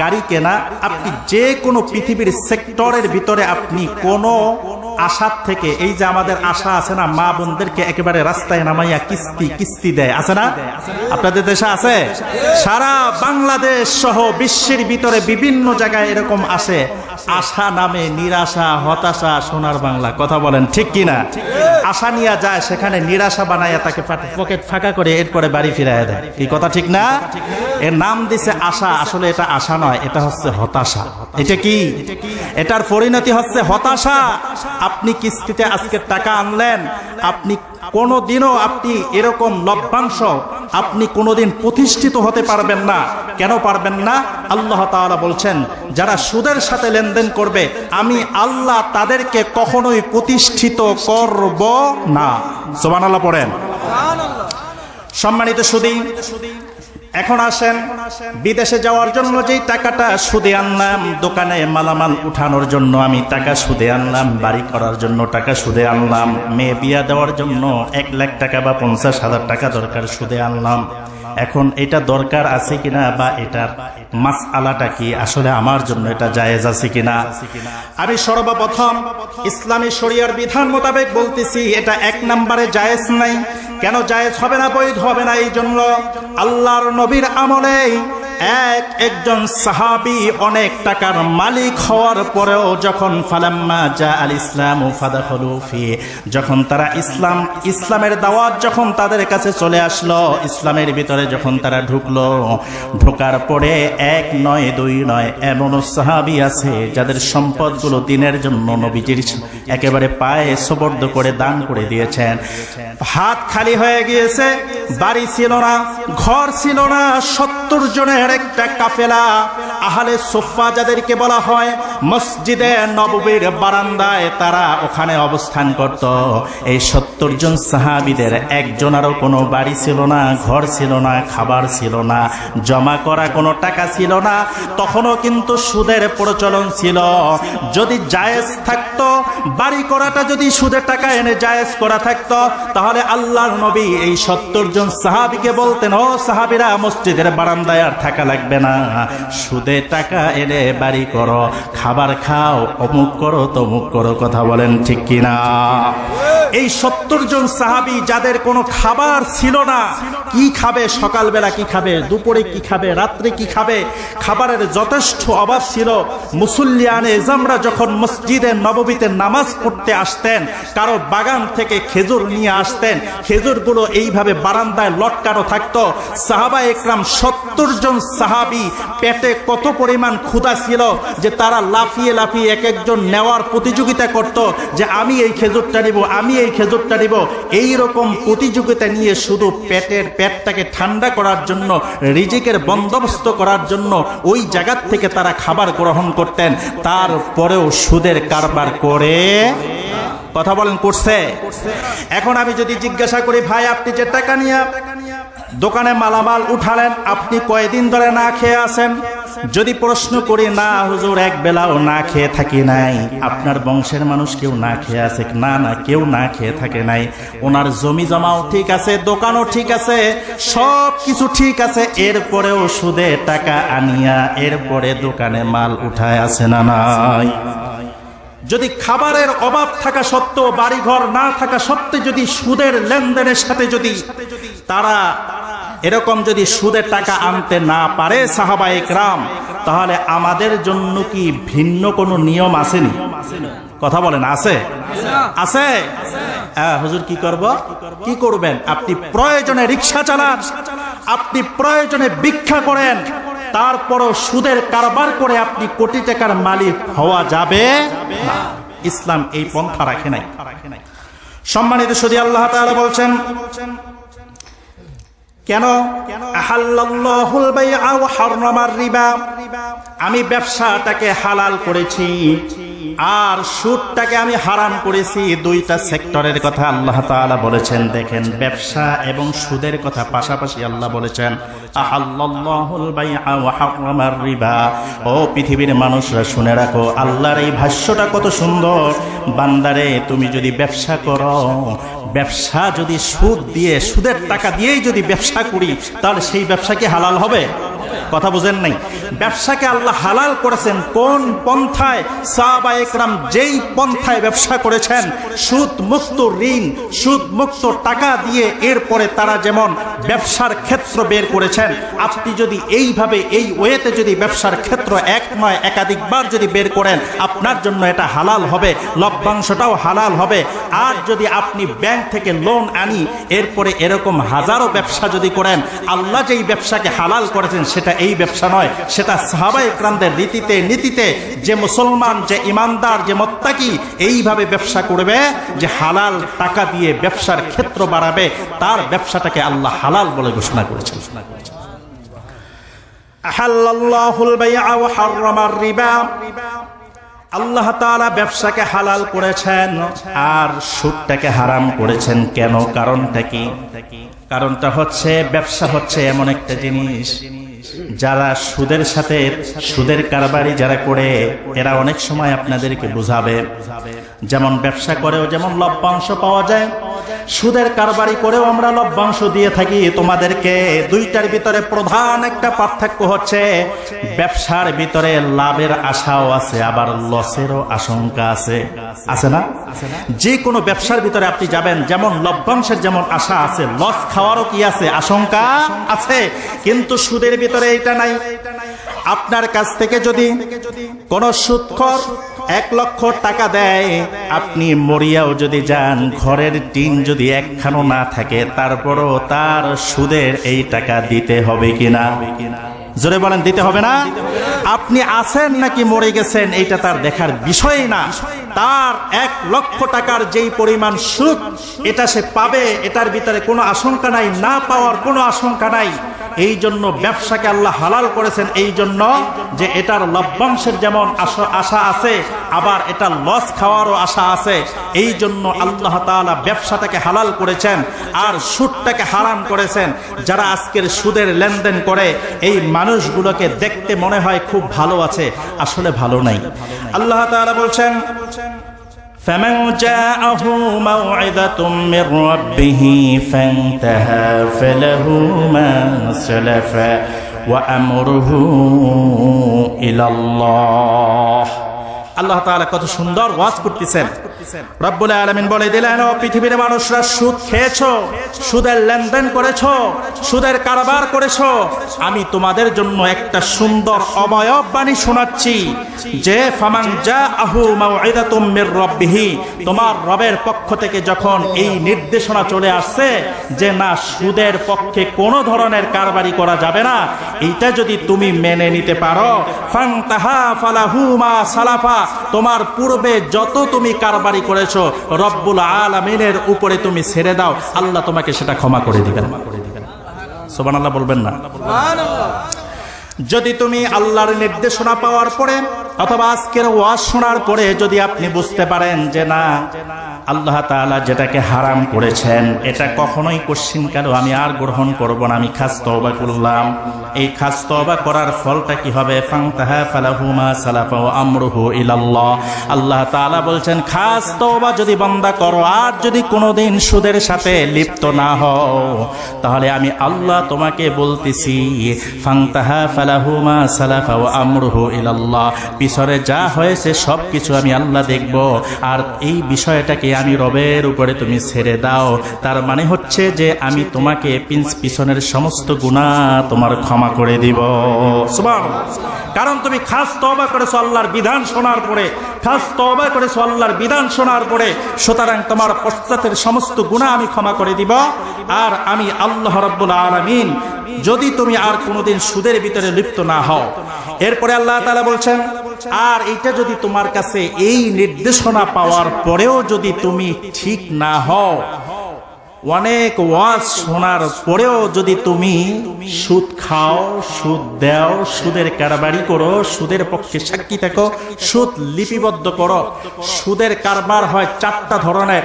গাড়ি কেনা, আপনি যে কোনো পৃথিবীর সেক্টরের ভিতরে আপনি কোনো আশার থেকে, এই যে আমাদের আশা আছে না, মা বোনদেরকে একেবারে রাস্তায় নামাইয়া কিস্তি দেয়, আছে না? আপনাদের দেশে আছে? সারা বাংলাদেশ সহ বিশ্বের ভিতরে বিভিন্ন জায়গায় এরকম আসে, আশা নামে নিরাশা, হতাশা, সোনার বাংলা। কথা বলেন ঠিক কিনা? আশা নিয়ে যায়, সেখানে নিরাশা বানাইয়া তাকে পকেট ফাঁকা করে এরপরে বাড়ি ফিরাইয়া দেয়। কি কথা ঠিক না? এর নাম দিছে আশা, আসলে এটা আশা নয়, এটা হচ্ছে হতাশা। এটা কি? এটার পরিণতি হচ্ছে হতাশা। আপনি কিস্তিতে আজকে টাকা আনলেন, আপনি কোনোদিনও আপনি এরকম লভ্যাংশ আপনি কোনোদিন প্রতিষ্ঠিত হতে পারবেন না। কেন পারবেন না? আল্লাহ তাআলা বলছেন যারা সুদের সাথে লেনদেন করবে আমি আল্লাহ তাদেরকে কখনোই প্রতিষ্ঠিত করব না। সুবহানাল্লাহ পড়েন। সম্মানিত সুদী, এখন আসেন বিদেশে যাওয়ার জন্য যেই টাকাটা সুদে আনলাম, দোকানে মালামাল উঠানোর জন্য আমি টাকা সুদে আনলাম, বাড়ি করার জন্য টাকা সুদে আনলাম, মেয়ে বিয়া দেওয়ার জন্য 1 লাখ টাকা বা 50,000 টাকা দরকার, সুদে আনলাম। এখন এটা দরকার আছে কিনা বা এটার মাসআলাটা কি, আসলে আমার জন্য এটা জায়েজ আছে কিনা? আমি সর্বপ্রথম ইসলামী শরিয়ার বিধান মোতাবেক বলতেছি এটা 1 নম্বরে জায়েজ নাই। কেন জায়েজ হবে না, বৈধ হবে না? এই জন্য আল্লাহর নবীর আমলে একজন সাহাবী অনেক টাকার মালিক হওয়ার পরেও যখন ফালাম্মা জা আল ইসলামু ফাদাখলু ফি, যখন তারা ইসলামের দাওয়াত যখন তাদের কাছে চলে আসলো, ইসলামের ভিতরে যখন তারা ঢুকলো, ঢোকার পরে 1 নয় 2 নয় এমনও সাহাবী আছে যাদের সম্পদগুলো দিনের জন্য নবীজির একেবারে পায়ে সুপর্দ করে দান করে দিয়েছেন। হাত খালি হয়ে গিয়েছে, বাড়ি ছিল না, ঘর ছিল না, 70 জনের একটা কাফেলা আহলে সুফফা যাদেরকে বলা হয়, মসজিদে নববীর বারান্দায় তারা ওখানে অবস্থান করত। এই 70 জন সাহাবীদের একজনেরও কোনো বাড়ি ছিল না, ঘর ছিল না, খাবার ছিল না, জমা করা কোনো টাকা ছিল না। তখনও কিন্তু সুদের প্রচলন ছিল। যদি জায়েজ থাকতো, বাড়ি করাটা যদি সুদের টাকা এনে জায়েজ করা থাকতো, তাহলে আল্লাহর নবী এই 70 জন সাহাবীকে বলতেন, ও সাহাবীরা মসজিদের বারান্দায় আর থাকা লাগবে না, সুদে টাকা এনে বাড়ি করো, খাবার খাও, অমুক করো, তমুক করো। কথা বলেন ঠিক কিনা? এই 70 জন সাহাবী যাদের কোনো খাবার ছিল না, কি খাবে, সকালবেলা কি খাবে, দুপুরে কি খাবে, রাত্রে কি খাবে, খাবারের যথেষ্ট অভাব ছিল। মুসল্লিয়ানে জামরা যখন মসজিদে নববীতে নামাজ নামাজ পড়তে আসতেন, কারো বাগান থেকে খেজুর নিয়ে আসতেন, খেজুরগুলো এইভাবে বারান্দায় লটকানো থাকতো। সাহাবা একরাম 70 জন সাহাবী, পেটে কত পরিমাণ ক্ষুধা ছিল যে তারা লাফিয়ে লাফিয়ে এক একজন নেওয়ার প্রতিযোগিতা করত, যে আমি এই খেজুরটা নিব, আমি এই খেজুরটা নিব। এইরকম প্রতিযোগিতা নিয়ে শুধু পেটটাকে ঠান্ডা করার জন্য, রিজিকের বন্দোবস্ত করার জন্য ওই জায়গা থেকে তারা খাবার গ্রহণ করতেন। তারপরেও সুদের কারবার করে, কথা বলেন, করছে? এখন আমি যদি জিজ্ঞাসা করি, ভাই আপনি যে টাকা নিয়ে দোকানে মালামাল উঠালেন, আপনি কয়দিন ধরে না খেয়ে আছেন? যদি প্রশ্ন করি, না হুজুর এক বেলাও না খেয়ে থাকি নাই। আপনার বংশের মানুষ কেউ না খেয়ে আছে? না না, কেউ না খেয়ে থাকে নাই। ওনার জমি জমাও ঠিক আছে, দোকানও ঠিক আছে, সব কিছু ঠিক আছে, এরপরেও সুদে টাকা আনিয়া এরপরে দোকানে মাল উঠায় আছে না নাই? যদি খাবারের অভাব থাকা সত্ত্বেও, বাড়িঘর না থাকা সত্ত্বেও যদি সুদের লেনদেনের সাথে যদি তারা এরকম যদি সুদের টাকা আনতে না পারে সাহাবা একরাম, তাহলে আমাদের জন্য কি ভিন্ন কোনো নিয়ম আসেনি? কথা বলেন, আছে? আছে? হ্যাঁ হুজুর, কি করব? কি করবেন? আপনি প্রয়োজনে রিক্সা চালান, আপনি প্রয়োজনে ভিক্ষা করেন, তারপরও সুদের কারবার করে আপনি কোটি টাকার মালিক হওয়া যাবে না। ইসলাম এই পন্থা রাখে নাই। সম্মানিত সুধী, আল্লাহ তাআলা বলছেন, কেন? আহাল্লাল্লাহুল বাইআ ওয়া হাররামার রিবা, আমি ব্যবসাটাকে হালাল করেছি আর সুদটাকে আমি হারাম করেছি। দুইটা সেক্টরের কথা আল্লাহ তাআলা বলেছেন। দেখেন, ব্যবসা এবং সুদের কথা পাশাপাশি আল্লাহ বলেছেন, আহাল্লাল্লাহুল বাইআ ওয়া হাররামার রিবা। ও পৃথিবীর মানুষরা শুনে রাখো, আল্লাহর এই ভাষ্যটা কত সুন্দর। বান্দারে, তুমি যদি ব্যবসা করো, ব্যবসা যদি সুদ দিয়ে, সুদের টাকা দিয়েই যদি ব্যবসা করি, তাহলে সেই ব্যবসা কি হালাল হবে? কথা বুঝেন নাই? ব্যবসাকে আল্লাহ হালাল করেছেন কোন পন্থায়? সাহাবা একরাম যেই পন্থায় ব্যবসা করেছেন, সুদ মুক্ত ঋণ, সুদ মুক্ত টাকা দিয়ে এরপরে তারা যেমন ব্যবসার ক্ষেত্র বের করেছেন, আপনি যদি এইভাবে এই ওয়েতে যদি ব্যবসার ক্ষেত্র এক নয় একাধিকবার যদি বের করেন, আপনার জন্য এটা হালাল হবে, লভ্যাংশটাও হালাল হবে। আর যদি আপনি ব্যাংক থেকে লোন আনি এরপরে এরকম হাজারো ব্যবসা যদি করেন, আল্লাহ যেই ব্যবসাকে হালাল করেছেন সেটা এই ব্যবসা নয়, সেটা সাহাবা একরামদের রীতিতে নীতিতে যে মুসলমান, যে ইমানদার, যে মুত্তাকি এইভাবে ব্যবসা করবে, যে হালাল টাকা দিয়ে ব্যবসার ক্ষেত্র বাড়াবে, তার ব্যবসাটাকে আল্লাহ হালাল বলে ঘোষণা করেছেন। আহাল্লাল্লাহুল বাইআ ওয়া হাররামার রিবা, আল্লাহ তাআলা ব্যবসাকে হালাল করেছেন আর সুদটাকে হারাম করেছেন। কেন? কারণটা কি? কারণটা হচ্ছে, ব্যবসা হচ্ছে এমন একটা জিনিস, যারা সুদের সাথে, সুদের কারবারি যারা করে, এরা অনেক সময় আপনাদেরকে বুঝাবে, যেমন ব্যবসা করেও যেমন লভ্যাংশ পাওয়া যায়, সুদের কারবারি করেও আমরা লভ্যাংশ দিয়ে থাকি তোমাদেরকে। দুইটার ভিতরে প্রধান একটা পার্থক্য হচ্ছে, ব্যবসার ভিতরে লাভের আশাও আছে, আবার লসেরও আশঙ্কা আছে। আছে না? যে কোনো ব্যবসার ভিতরে আপনি যাবেন, যেমন লভ্যাংশের যেমন আশা আছে, লস খাওয়ারও কি আছে? আশঙ্কা আছে। কিন্তু সুদের ভিতরে এটা নাই। আপনার কাছ থেকে যদি কোন সুদখোর 1 লক্ষ টাকা দেয়, আপনি মরিয়াও যদি যান, ঘরের টিন যদি একখানো না থাকে, তারপরও তার সুদের এই টাকা দিতে হবে কিনা? জোরে বলেন, দিতে হবে না? আপনি আছেন নাকি মরে গেছেন এইটা তার দেখার বিষয় না। তার 1 লক্ষ টাকার যেই পরিমাণ সুদ, এটা সে পাবে, এটার ভিতরে কোনো আশঙ্কা নাই, না পাওয়ার কোনো আশঙ্কা নাই। এই জন্য ব্যবসাকে আল্লাহ হালাল করেছেন, এই জন্য যে এটার লভ্যাংশের যেমন আশা আছে, আবার এটা লস খাওয়ারও আশা আছে। এই জন্য আল্লাহ তাআলা ব্যবসাটাকে হালাল করেছেন আর সুদটাকে হারাম করেছেন। যারা আজকের সুদের লেনদেন করে, এই মানুষগুলোকে দেখতে মনে হয় খুব ভালো আছে, আসলে ভালো নাই। আল্লাহ তাআলা বলছেন, فمن جاءه موعظة من ربه فانتهى فله ما سلف وأمره إلى الله। আল্লাহ তাআলা কত সুন্দর ওয়াজ করতেছেন। রব্বুল আলামিন বলে দিলেন, ও পৃথিবীর মানুষরা, সুদ খেয়েছো, সুদের লেনদেন করেছো, সুদের কারবার করেছো, আমি তোমাদের জন্য একটা সুন্দর অবয়ব বাণী শোনাচ্ছি যে ফামান জাআহু মাউইযাতুম মির রাব্বিহি, তোমার রবের পক্ষ থেকে যখন এই নির্দেশনা চলে আসছে যে না, সুদের পক্ষে কোনো ধরনের কারবারি করা যাবে না, এইটা যদি তুমি মেনে নিতে পারো, ফান্তাহা ফালাহু মা সালাফা, তোমার পূর্বে যত তুমি কারবারি করেছো রব্বুল আলামিনের উপরে তুমি ছেড়ে দাও, আল্লাহ তোমাকে সেটা ক্ষমা করে দিবেন। সুবহানাল্লাহ বলবেন না? যদি তুমি আল্লাহর নির্দেশনা পাওয়ার পরে অথবা আজকের ওয়াজ শোনার পরে যদি আপনি বুঝতে পারেন যে না, আল্লাহ তাআলা যেটাকে হারাম করেছেন এটা কখনোই কশ্চিনকালও আমি আর গ্রহণ করব না, আমি খাস তওবা করলাম, এই খাস তওবা করার ফলটা কি হবে? ফান্তাহা ফালাহু মা সালাফা ওয়া আমরুহু ইলাল্লাহ। আল্লাহ তাআলা বলছেন, খাস তওবা যদি বান্দা করো আর যদি কোনোদিন সুদের সাথে লিপ্ত না হও, তাহলে আমি আল্লাহ তোমাকে বলতেছি, ফান্তাহা ফালাহু মা সালাফা ওয়া আমরুহু ইলাল্লাহ, পিছরে যা হয়েছে সবকিছু আমি আল্লাহ দেখব, আর এই বিষয়টাকে আমি রবের উপরে তুমি ছেড়ে দাও। তার মানে হচ্ছে যে আমি তোমাকে পিছনের সমস্ত গুনাহ তোমার ক্ষমা করে দিব। সুবহানাল্লাহ। কারণ তুমি খাস তওবা করেছো আল্লাহর বিধান শোনার পরে, খাস তওবা করেছো আল্লাহর বিধান শোনার পরে, সুতরাং তোমার পশ্চাতের সমস্ত গুনাহ আমি ক্ষমা করে দিব। আর আমি আল্লাহ রাব্বুল আলামিন, যদি তুমি আর কোনোদিন সুদের ভিতরে লিপ্ত না হও। এরপরে আল্লাহ তাআলা বলছেন, আর এইটা যদি তোমার কাছে এই নির্দেশনা পাওয়ার পরেও যদি তুমি ঠিক না হও, অনেক ওয়াজ শোনার পরেও যদি তুমি সুদ খাও, সুদ দাও, সুদের কারবারি করো, সুদের পক্ষে সাক্ষী থাকো, সুদ লিপিবদ্ধ করো, সুদের কারবার হয় চারটা ধরনের,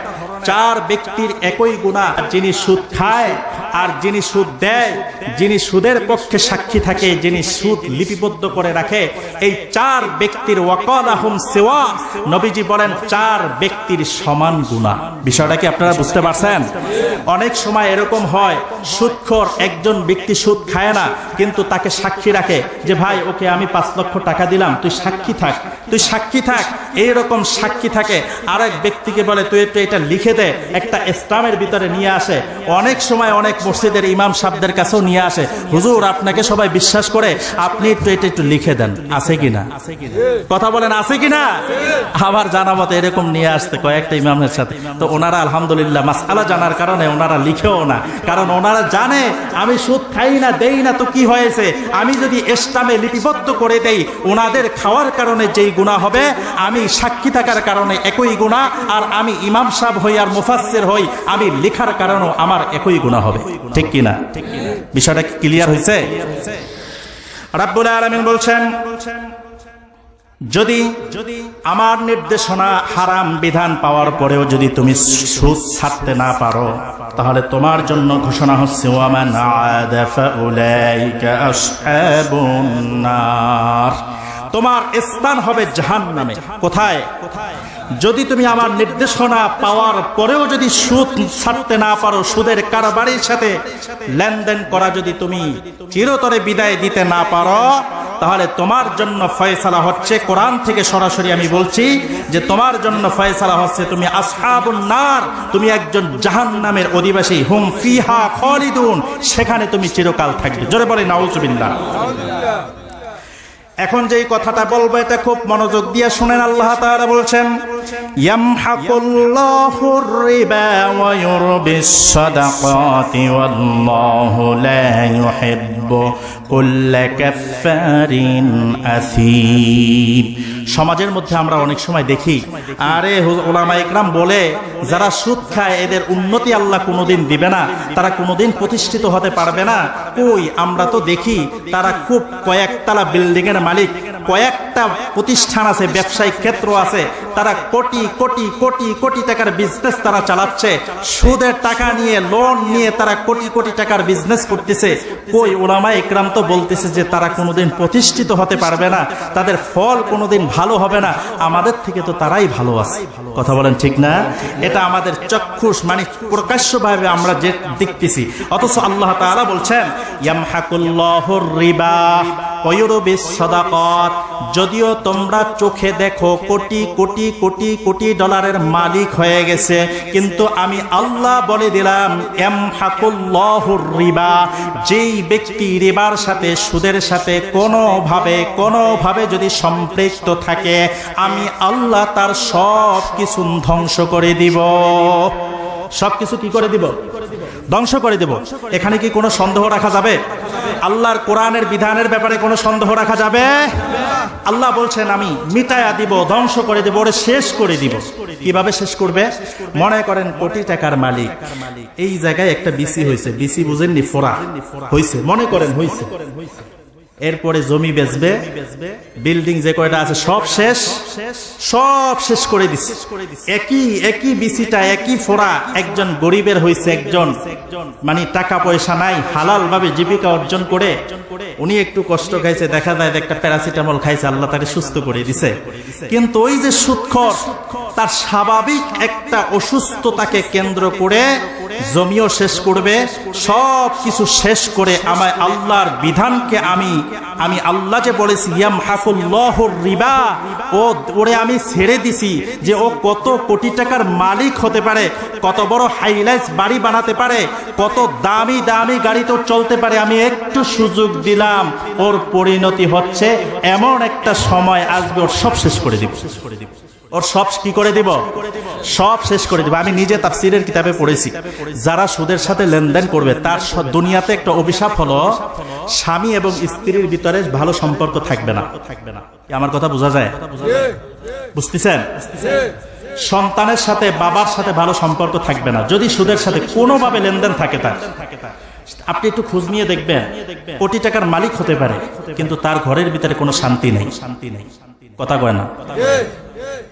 চার ব্যক্তির একই গুনাহ, যিনি সুদ খায় আর যিনি সুদ দেয়, যিনি সুদের পক্ষে সাক্ষী থাকে, যিনি সুদ লিপিবদ্ধ করে রাখে, এই চার ব্যক্তির ওয়াকালাহুম সিওয়া, নবীজি বলেন চার ব্যক্তির সমান গুনাহ। বিষয়টা কি আপনারা বুঝতে পারছেন? অনেক সময় এরকম হয়, সুদখোর একজন ব্যক্তি সুদ খায় না কিন্তু তাকে সাক্ষী রাখে যে ভাই ওকে আমি 5 লক্ষ টাকা দিলাম, তুই সাক্ষী থাক, তুই সাক্ষী থাক, এইরকম সাক্ষী থাকে। আরেক ব্যক্তিকে বলে তুই একটু এটা লিখে দে, একটা ইসলামের ভিতরে নিয়ে আসে। অনেক সময় অনেক মসজিদের ইমাম সাহেবদের কাছেও নিয়ে আসে, হুজুর আপনাকে সবাই বিশ্বাস করে, আপনি একটু লিখে দেন, আছে কিনা? কথা বলেন, আছে কিনা? আমার জানা মতে এরকম নিয়ে আসতে কয়েকটা ইমামের সাথে, তো ওনারা আলহামদুলিল্লাহ মাসআলা জানার কারণে ওনারা লিখেও না, কারণ ওনারা জানে আমি সুদ খাই না, দেই না, তো কি হয়েছে, আমি যদি ইসলামে লিপিবদ্ধ করে দেই, ওনাদের খাওয়ার কারণে যেই গুনাহ হবে, আমি সাক্ষী থাকার কারণে একই গুনাহ, আর আমি ইমাম সাহেব হই আর মুফাসসির হই, আমি লেখার কারণেও আমার একই গুনাহ হবে। ঠিক কিনা? বিষয়টা কি ক্লিয়ার হয়েছে? রাব্বুল আলামিন বলছেন, যদি আমার নির্দেশনা হারাম বিধান পাওয়ার পরেও যদি তুমি সুদ ছাড়তে না পারো, তাহলে তোমার জন্য ঘোষণা হচ্ছে, ওয়ামান আদা ফাউলাইকা আসহাবুন নার, তোমার স্থান হবে জাহান্নামে। কোথায়? যদি তুমি আমার নির্দেশনা পাওয়ার পরেও যদি সুদ ছাড়তে না পারো, সুদের কারবারির সাথে লেনদেন করা যদি তুমি চিরতরে বিদায় দিতে না পারো, তাহলে তোমার জন্য ফয়সালা হচ্ছে, কোরআন থেকে সরাসরি আমি বলছি যে তোমার জন্য ফয়সালা হচ্ছে তুমি আসহাবুন নার, তুমি একজন জাহান্নামের অধিবাসী, হুম ফিহা খালিদুন, সেখানে তুমি চিরকাল থাকবে। জোরে বলে নাউজুবিল্লাহ। এখন যেই কথাটা বলবো এটা খুব মনোযোগ দিয়ে শুনেন। আল্লাহ তাআলা বলছেন, ইয়ামহাকুল্লাহুর রিবা ওয়া ইউরবিস সাদাকাতি ওয়াল্লাহু লা ইউহিব্বু কুল্লা কাফফারিন আসীম। সমাজের মধ্যে আমরা অনেক সময় দেখি, আরে উলামা ইকরাম বলে যারা সুদ খায় এদের উন্নতি আল্লাহ কোনোদিন দিবে না, তারা কোনোদিন প্রতিষ্ঠিত হতে পারবে না। কই, আমরা তো দেখি তারা খুব কয়েকতলা বিল্ডিং এর মালিক, কয়েকটা প্রতিষ্ঠান আছে, ব্যবসায়িক ক্ষেত্র আছে, তারা কোটি কোটি কোটি কোটি টাকার বিজনেস তারা চালাচ্ছে, সুদের টাকা নিয়ে, লোন নিয়ে তারা কোটি কোটি টাকার বিজনেস করতেছে। কই, উলামা ইকরাম তো বলতেছে যে তারা কোনোদিন প্রতিষ্ঠিত হতে পারবে না, তাদের ফল কোনোদিন ভালো হবে না। আমাদের থেকে তো তারাই ভালো আছে। কথা বলেন ঠিক না? এটা আমাদের চক্ষুষ, মানে প্রকাশ্যভাবে আমরা যে দেখতেছি, অথচ আল্লাহ তাআলা বলছেন ইয়ামহাকুল্লাহুর রিবা, ওয়ুরবিস সাদাকাত, যদিও তোমরা চোখে দেখো কোটি কোটি কোটি কোটি ডলারের মালিক হয়ে গেছে, কিন্তু আমি আল্লাহ বলে দিলাম ইয়ামহাকুল্লাহুর রিবা, যেই ব্যক্তি রিবার সাথে সুদের সাথে কোনোভাবে যদি সম্পৃক্ত থাকে, আমি আল্লাহ তার সব কিছু ধ্বংস করে দিব। সবকিছু কি করে দিব? ধ্বংস করে দেব। এখানে কি কোনো সন্দেহ রাখা যাবে? আল্লাহর কোরআনের বিধানের ব্যাপারে কোনো সন্দেহ রাখা যাবে? আল্লাহ বলছেন আমি মিটায়া দিব, ধ্বংস করে দেব, ওরে শেষ করে দিব। কিভাবে শেষ করবে? মনে করেন কোটি টাকার মালিক, এই জায়গায় একটা বিসি হয়েছে, বিসি বুঝেননি, ফোড়া হয়েছে, মনে করেন হয়েছে, এরপরে জমি বেচবে, বিল্ডিং যে কয়টা আছে সব শেষ করে দিচ্ছে। একই বিসিটা, একই ফোড়া, একজন গরিবের হয়েছে, একজন মানে টাকা পয়সা নাই, হালাল ভাবে জীবিকা অর্জন করে উনি একটু কষ্ট খাইছে, দেখা যায় একটা প্যারাসিটামল খাইছে, আল্লাহ তাকে সুস্থ করে দিছে। কিন্তু ওই যে সুদখোর, তার স্বাভাবিক একটা অসুস্থতাকে কেন্দ্র করে জমিও শেষ করবে, সব কিছু শেষ করে আমায় আল্লাহর বিধানকে আমি আল্লাহ যে বলেছি ইয়ামহাকুল্লাহুর রিবা, ওরে আমি ছেড়ে দিছি যে ও কত কোটি টাকার মালিক হতে পারে, কত বড় হাইলাইস বাড়ি বানাতে পারে, কত দামি দামি গাড়িতে চলতে পারে, আমি একটু সুযোগ দিলাম, ওর পরিণতি হচ্ছে এমন একটা সময় আসবে ওর সব শেষ করে দিব। ওর সব কি করে দিব? সব শেষ করে দিব। আমি নিজে তাফসীরের কিতাবে পড়েছি, যারা সুদের সাথে লেনদেন করবে তার দুনিয়াতে একটা অভিশাপ হলো স্বামী এবং স্ত্রীর ভিতরে ভালো সম্পর্ক থাকবে না। আমার কথা বোঝা যায়? বুঝতেছেন? সন্তানের সাথে বাবার সাথে ভালো সম্পর্ক থাকবে না যদি সুদের সাথে কোনোভাবে লেনদেন থাকে। তার আপনি একটু খোঁজ নিয়ে দেখবেন, কোটি টাকার মালিক হতে পারে কিন্তু তার ঘরের ভিতরে কোনো শান্তি নেই। কথা কয় না?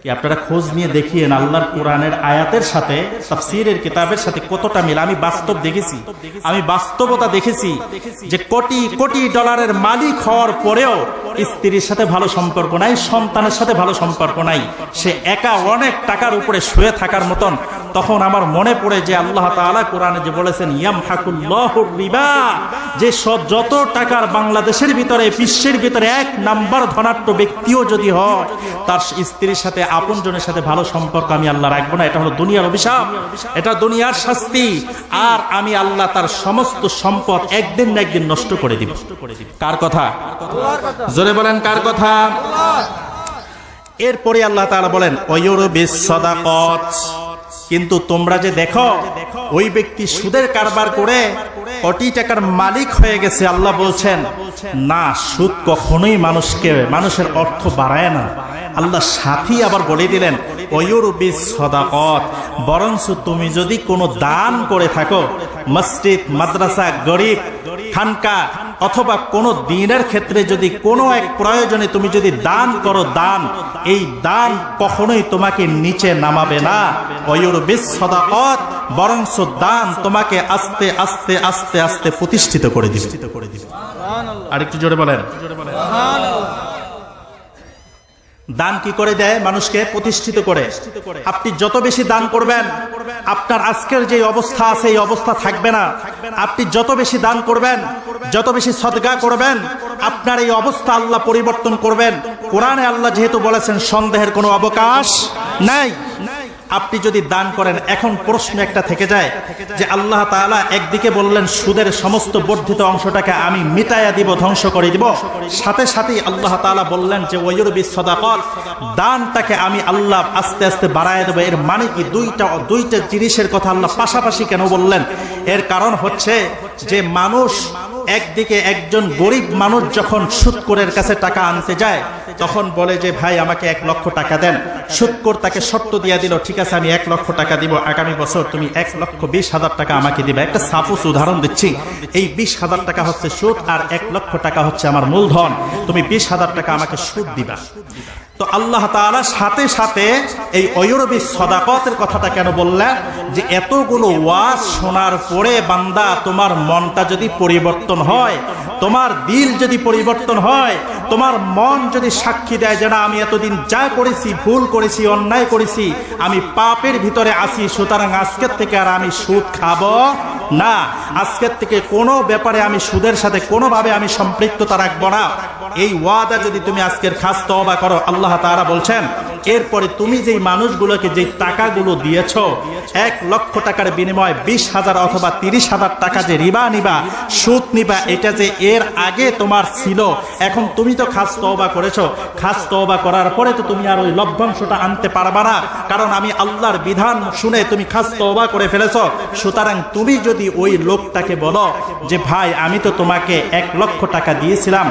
কি আপনারা খোঁজ নিয়ে দেখিয়েন আল্লাহর কোরআনের আয়াতের সাথে তাফসীরের কিতাবের সাথে কতটা মিল। আমি বাস্তব দেখেছি, আমি বাস্তবতা দেখেছি যে কোটি কোটি ডলারের মালিক হওয়ার পরেও স্ত্রীর সাথে ভালো সম্পর্ক নাই, সন্তানের সাথে ভালো সম্পর্ক নাই, সে একা অনেক টাকার উপরে শুয়ে থাকার মতন। তখন আমার মনে পড়ে যে আল্লাহ তাআলা কোরআনে যে বলেছেন ইয়ামহাকুল্লাহুর রিবা, যে যত টাকার বাংলাদেশের ভিতরে বিশ্বের ভিতরে এক নাম্বার ধনাঢ্য ব্যক্তিও যদি হয়, তার স্ত্রীর সাথে আপনজনের সাথে ভালো সম্পর্ক আমি আল্লাহ রাখবো না। এটা হলো দুনিয়ার অভিশাপ, এটা দুনিয়ার শাস্তি। আর আমি আল্লাহ তার সমস্ত সম্পদ একদিন না একদিন নষ্ট করে দিব। কার কথা? জোরে বলেন, কার কথা? এরপরে আল্লাহ তাআলা বলেন ওয়ুরবিস সাদাকাত, কিন্তু তোমরা যে দেখো ওই ব্যক্তি সুদের কারবার করে কোটি টাকার মালিক হয়ে গেছে, আল্লাহ বলছেন না, সুদ কখনোই মানুষের অর্থ বাড়ায় না। আল্লাহ সাথী আবার বলে দিলেন ওয়ুরবিস সাদাকাত, বরঞ্চ তুমি যদি কোনো দান করে থাকো, মসজিদ, মাদ্রাসা, গরিব, খানকা অথবা কোনো দিনের ক্ষেত্রে যদি কোনো এক প্রয়োজনে তুমি যদি দান করো, দান, এই দান কখনোই তোমাকে নিচে নামাবে না। ওয়ুরবিস সাদাকাত, বরঞ্চ দান তোমাকে আস্তে আস্তে আস্তে আস্তে প্রতিষ্ঠিত করে দিবে। আরেকটু জোরে বলেন। দান কি করে দেয়? মানুষকে প্রতিষ্ঠিত করে। আপনি যত বেশি দান করবেন, আপনার আজকের যে অবস্থা আছে এই অবস্থা থাকবে না। আপনি যত বেশি দান করবেন, যত বেশি সদকা করবেন, আপনার এই অবস্থা আল্লাহ পরিবর্তন করবেন। কোরআনে আল্লাহ যেহেতু বলেছেন সন্দেহের কোনো অবকাশ নাই। আপনি যদি দান করেন, এখন প্রশ্ন একটা থেকে যায় যে আল্লাহ তাআলা একদিকে বললেন সুদের সমস্ত বর্ধিত অংশটাকে আমি মিটায়া দিব, ধ্বংস করে দিব, সাথে সাথেই আল্লাহ তাআলা বললেন যে ওয়ুরবিস সাদাকাত, দানটাকে আমি আল্লাহ আস্তে আস্তে বাড়ায় দেব। এর মানে কি? দুইটা জিনিসের কথা আল্লাহ পাশাপাশি কেন বললেন? এর কারণ হচ্ছে যে মানুষ একদিকে একজন গরিব মানুষ যখন সুদখোরের কাছে টাকা আনতে যায়, তখন বলে যে ভাই আমাকে 1 লক্ষ টাকা দেন। সুদখোর তাকে শর্ত দিয়ে দিল, ঠিক আছে আমি 1 লক্ষ টাকা দিব, আগামী বছর তুমি 1,20,000 টাকা আমাকে দিবে। একটা সাপোজ উদাহরণ দিচ্ছি, এই 20,000 টাকা হচ্ছে সুদ আর 1 লক্ষ টাকা হচ্ছে আমার মূলধন, তুমি 20,000 টাকা আমাকে সুদ দিবা। তো আল্লাহ তাআলা সাথে সাথে এই ওয়ুরবিস সাদাকাতের কথাটা কেন বললেন? যে এতগুলো ওয়াজ শোনার পরে বান্দা, তোমার মনটা যদি পরিবর্তন হয়, তোমার দিল যদি পরিবর্তন হয়, তোমার মন যদি সাক্ষী দেয় যে না আমি এতদিন যা করেছি, ভুল করেছি, অন্যায় করেছি, আমি পাপের ভিতরে আছি, সুতরাং আজকের থেকে আর আমি সুদ খাবো না, আজকের থেকে কোনো ব্যাপারে আমি সুদের সাথে কোনোভাবে আমি সম্পৃক্ততা রাখবো না। এই ওয়াদা যদি তুমি আজকের খাস তওবা করো, আল্লাহ তাআলা বলছেন এরপরে তুমি যেই মানুষগুলোকে যেই টাকাগুলো দিয়েছো, 1 লক্ষ টাকার বিনিময়ে 20,000 অথবা 30,000 টাকা যে রিবা নিবা, সুদ নিবা, এটা যে এর আগে তোমার ছিল, এখন তুমি তো খাস তওবা করেছো, খাস তওবা করার পরে তো তুমি আর ওই লভ্যাংশটা আনতে পারবা না, কারণ আমি আল্লাহর বিধান শুনে তুমি খাস তওবা করে ফেলেছো। সুতরাং তুমি যদি ওই লোকটাকে বলো যে ভাই আমি তো তোমাকে 1 লক্ষ টাকা দিয়েছিলাম,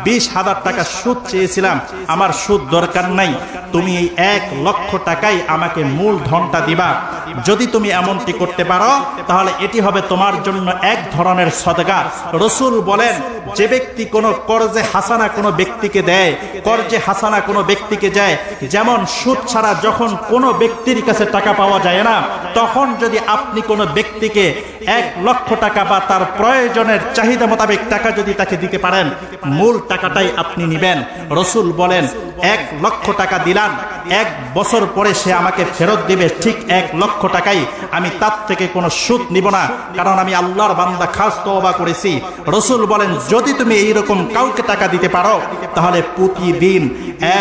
20,000 টাকা সুদ চেয়েছিলাম, আমার সুদ দরকার নাই, তুমি এই 1 লক্ষ টাকাই আমাকে মূল ধনটা দিবা। যদি তুমি এমনটি করতে পারো তাহলে এটি হবে তোমার জন্য এক ধরনের সদকা। রাসূল বলেন যে ব্যক্তি কোনো কর্জে হাসানা কোনো ব্যক্তিকে দেয়, কর্জে হাসানা কোনো ব্যক্তিকে দেয়, যেমন সুদ ছাড়া যখন কোনো ব্যক্তির কাছে টাকা পাওয়া যায় না, তখন যদি আপনি কোনো ব্যক্তিকে 1 লক্ষ টাকা বা তার প্রয়োজনের চাহিদা মোতাবেক টাকা যদি তাকে দিতে পারেন, মূল টাকাটাই আপনি নেবেন। রাসূল বলেন 1 লক্ষ টাকা দিলাম, 1 বছর পরে সে আমাকে ফেরত দিবে ঠিক 1 লক্ষ টাকাই, আমি তার থেকে কোনো সুদ নিব না, কারণ আমি আল্লাহর বান্দা, খাস তওবা করেছি। রাসূল বলেন যদি তুমি এইরকম কাউকে টাকা দিতে পারো তাহলে প্রতিদিন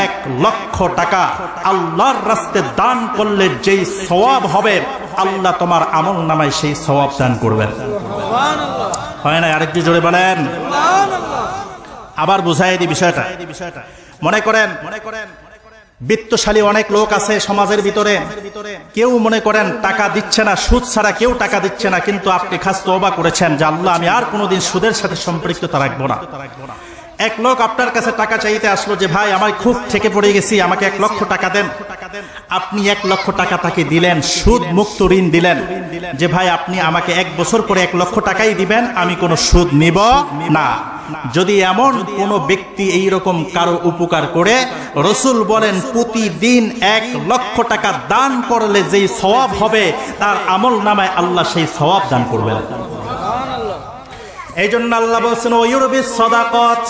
1 লক্ষ টাকা আল্লাহর রাস্তায় দান করলে যেই সওয়াব হবে, আল্লাহ তোমার আমল নামায় সেই সওয়াব দান করবেন। হয় না? আরেকটু জোরে বলেন। আবার বুঝাই দিই বিষয়টা। মনে করেন বিত্তশালী অনেক লোক আছে সমাজের ভিতরে, কেউ মনে করেন টাকা দিচ্ছে না, সুদ ছাড়া কেউ টাকা দিচ্ছে না, কিন্তু আপনি খাস তওবা করেছেন যে আল্লাহ আমি আর কোনোদিন সুদের সাথে সম্পৃক্ততা রাখবো না। এক লোক আপনার কাছে টাকা চাইতে আসলো যে ভাই আমার খুব ঠেকে পড়ে গেছি, আমাকে 1 লক্ষ টাকা দেন। আপনি 1 লক্ষ টাকা তাকে দিলেন, সুদ মুক্ত ঋণ দিলেন, যে ভাই আপনি আমাকে 1 বছর পরে 1 লক্ষ টাকাই দিবেন, আমি কোনো সুদ নিব না। যদি এমন কোন ব্যক্তি এইরকম কারো উপকার করে, রাসূল বলেন প্রতিদিন 1 লক্ষ টাকা দান করলে যেই সওয়াব হবে তার আমল নামায় আল্লাহ সেই সওয়াব দান করবেন। এই জন্য আল্লাহ বলছেন ওয়ুরবিস সাদাকাত,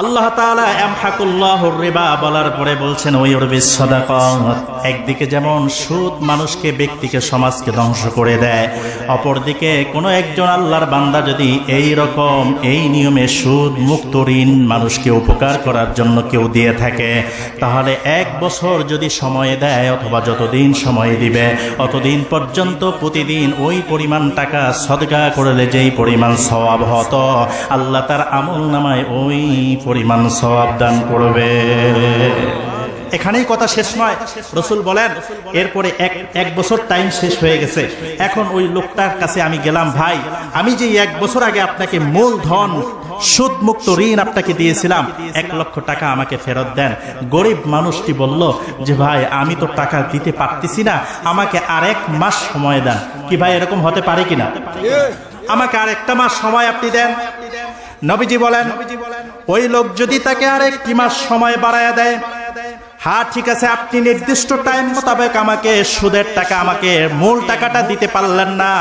আল্লাহ তাআলা আমহাকুল্লাহুর রিবা বলার পরে বলছেন ওয়ুরবিস সাদাকাত। একদিকে যেমন সুদ মানুষকে, ব্যক্তিকে, সমাজকে ধ্বংস করে দেয়, অপরদিকে কোনো একজন আল্লাহর বান্দা যদি এই রকম এই নিয়মে সুদ মুক্ত ঋণ মানুষকে উপকার করার জন্য কেউ দিয়ে থাকে, তাহলে 1 বছর যদি সময় দেয় অথবা যতদিন সময় দিবে অতদিন পর্যন্ত প্রতিদিন ওই পরিমাণ টাকা সদকা করলে যেই পরিমাণ সওয়াব হতো, আল্লাহ তার আমল নামায় ওই পরিমাণ সওয়াব দান করবে। এখানেই কথা শেষ নয়। রাসূল বলেন এরপরে এক বছর টাইম শেষ হয়ে গেছে, এখন ওই লোকটার কাছে আমি গেলাম, ভাই আমি যে 1 বছর আগে আপনাকে মূলধন সুদ মুক্ত ঋণ আপনাকে দিয়েছিলাম, 1 লক্ষ টাকা আমাকে ফেরত দেন। গরিব মানুষটি বলল যে ভাই আমি তো টাকা দিতে পারতেছি না, আমাকে আর 1 মাস সময় দেন। কি ভাই এরকম হতে পারে কিনা? আমাকে আর 1টা মাস সময় আপনি দেন। নবীজি বলেন ওই লোক যদি তাকে আর 1 মাস সময় বাড়ায়া দেয়, হ্যাঁ ঠিক আছে আপনি নির্দিষ্ট টাইম মোতাবেক আমাকে সুদের টাকা, আমাকে মূল টাকাটা দিতে পারলেন না,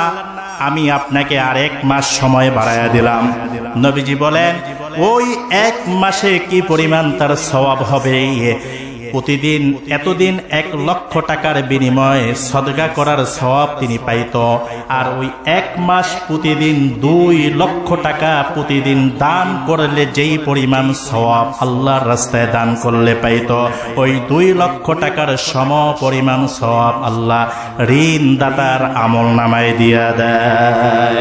আমি আপনাকে আর 1 মাস সময় বাড়ায়া দিলাম। নবীজি বলেন ওই 1 মাসে কি পরিমাণ তার সওয়াব হবে, প্রতিদিন এতদিন 1 লক্ষ টাকার বিনিময়ে সদকা করার সওয়াব তিনি পাইত, আর ওই 1 মাস প্রতিদিন 2 লক্ষ টাকা প্রতিদিন দান করলে যেই পরিমাণ সওয়াব আল্লাহর রাস্তায় দান করলে পাইত, ওই 2 লক্ষ টাকার সম পরিমাণ সওয়াব আল্লাহ ঋণদাতার আমল নামায় দিয়া দেয়।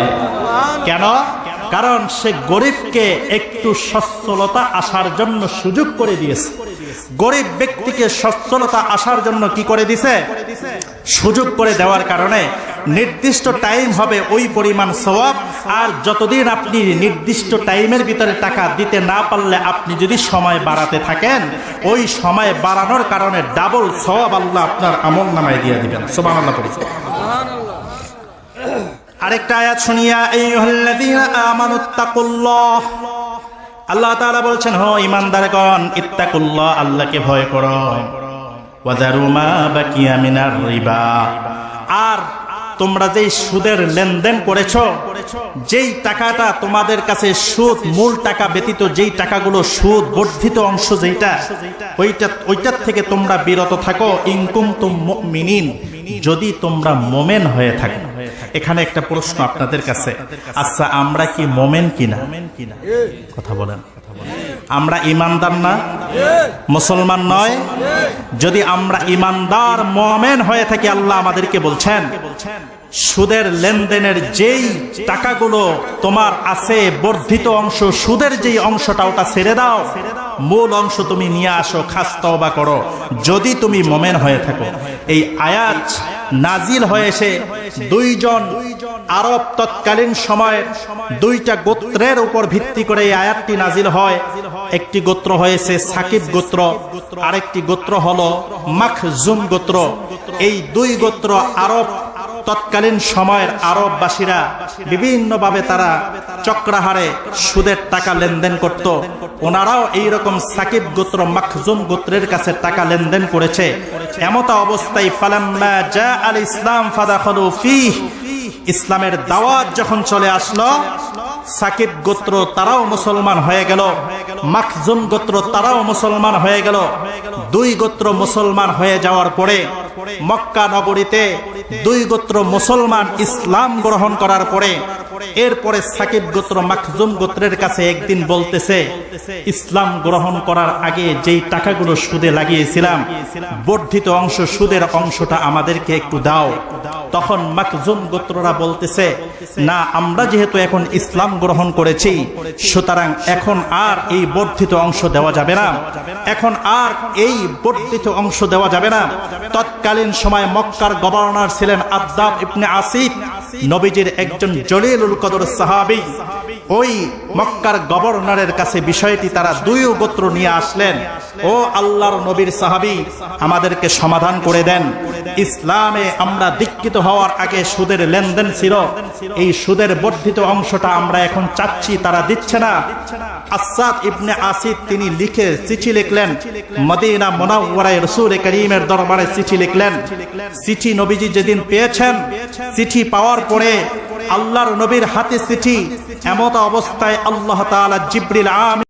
কেন? কারণ সে গরিবকে একটু সচ্ছলতা আসার জন্য সুযোগ করে দিয়েছে। গরিব ব্যক্তিকে সচ্ছলতা আসার জন্য কি করে দিছে? সুযোগ করে দেওয়ার কারণে নির্দিষ্ট টাইম হবে ওই পরিমাণ সওয়াব, আর যতদিন আপনি নির্দিষ্ট টাইমের ভিতরে টাকা দিতে না পারলে আপনি যদি সময় বাড়াতে থাকেন, ওই সময় বাড়ানোর কারণে ডাবল সওয়াব আল্লাহ আপনার আমল নামায় দিয়ে দিবেন। সুবহানাল্লাহ। আরেকটা আয়াত শুনিয়া আইয়ুহাল্লাযীনা আমানুত্তাকুল্লাহ, আল্লাহ তাআলা বলছেন হে ঈমানদারগণ ইত্তাকুল্লাহ, আল্লাহকে ভয় করো, ওয়াযারু মা বাকিয়া মিনার রিবা, আর তোমরা যেই সুদের লেনদেন করেছো, যেই টাকাটা তোমাদের কাছে সুদ, মূল টাকা ব্যতীত যেই টাকাগুলো সুদ বর্ধিত অংশ যেটা, ওইটার থেকে তোমরা বিরত থাকো। ইন কুনতুম মুমিনিন, যদি তোমরা মোমেন হয়ে থাকো। এখানে একটা প্রশ্ন আপনাদের কাছে, আচ্ছা আমরা কি মোমেন কিনা? কথা বলেন, আমরা ইমানদার না? মুসলমান নয়? যদি আমরা ইমানদার মোমেন হয়ে থাকি, আল্লাহ আমাদেরকে বলছেন সুদের লেনদেনের যেই টাকাগুলো তোমার আছে, বর্ধিত অংশ, সুদের যেই অংশটা ওটা ছেড়ে দাও, মূল অংশ তুমি নিয়ে আসো, খাস তওবা করো, যদি তুমি মোমেন হয়ে থাকো। এই আয়াত নাজিল হয়েছে দুইজন আরব তৎকালীন সময়ে দুইটা গোত্রের উপর ভিত্তি করে এই আয়াতটি নাজিল হয়। একটি গোত্র হয়েছে সাকিব গোত্র, আরেকটি গোত্র হলো মাখজুম গোত্র। এই দুই গোত্র আরব তৎকালীন সময়ের আরববাসীরা বিভিন্নভাবে তারা চক্রাহারে সুদের টাকা লেনদেন করত। ওনারাও এইরকম সাকিব গোত্র মাখজুম গোত্রের কাছে টাকা লেনদেন করেছে। এমত অবস্থায় ফালাম্মা জা আল ইসলাম ফাদাখালু ফীহ, ইসলামের দাওয়াত যখন চলে আসলো, সাকিব গোত্র তারাও মুসলমান হয়ে গেল, মাখজুম গোত্র তারাও মুসলমান হয়ে গেল। দুই গোত্র মুসলমান হয়ে যাওয়ার পরে মক্কা নগরীতে দুই গোত্র মুসলমান ইসলাম গ্রহণ করার পরে এরপরে সাকিব গোত্র মাখজুম গোত্রের কাছে একদিন বলতেছে, ইসলাম গ্রহণ করার আগে যেই টাকাগুলো সুদে লাগিয়েছিলাম, বর্ধিত অংশ, সুদের অংশটা আমাদেরকে একটু দাও। তখন মাখজুম গোত্ররা বলতেছে, না, আমরা যেহেতু এখন ইসলাম গ্রহণ করেছি, সুতরাং এখন আর এই বর্ধিত অংশ দেওয়া যাবে না, এখন আর এই বর্ধিত অংশ দেওয়া যাবে না। তৎকালীন সময় মক্কার গভর্নর ছিলেন আদ্দাব ইবনে আসিফ, নবীজির একজন জলিলুল কদর সাহাবী। ওই মক্কার গভর্নরের কাছে বিষয়টি তারা দুই গোত্র নিয়ে আসলেন, ও আল্লাহর নবীর সাহাবী, আমাদেরকে সমাধান করে দেন। ইসলামে আমরা দীক্ষিত হওয়ার আগে সুদের লেনদেন ছিল, এই সুদের বর্ধিত অংশটা আমরা এখন চাচ্ছি, তারা দিচ্ছে না। আসাদ ইবনে আসিদ তিনি লিখে চিঠি লিখলেন, মদিনা মুনাওয়ারায় রাসূল করিমের দরবারে চিঠি লিখলেন। চিঠি নবীজি যেদিন পেয়েছেন, চিঠি পাওয়ার পরে আল্লাহর নবীর হাতে চিঠি, এমত অবস্থায় আল্লাহ তাআলা জিবরিল আমিন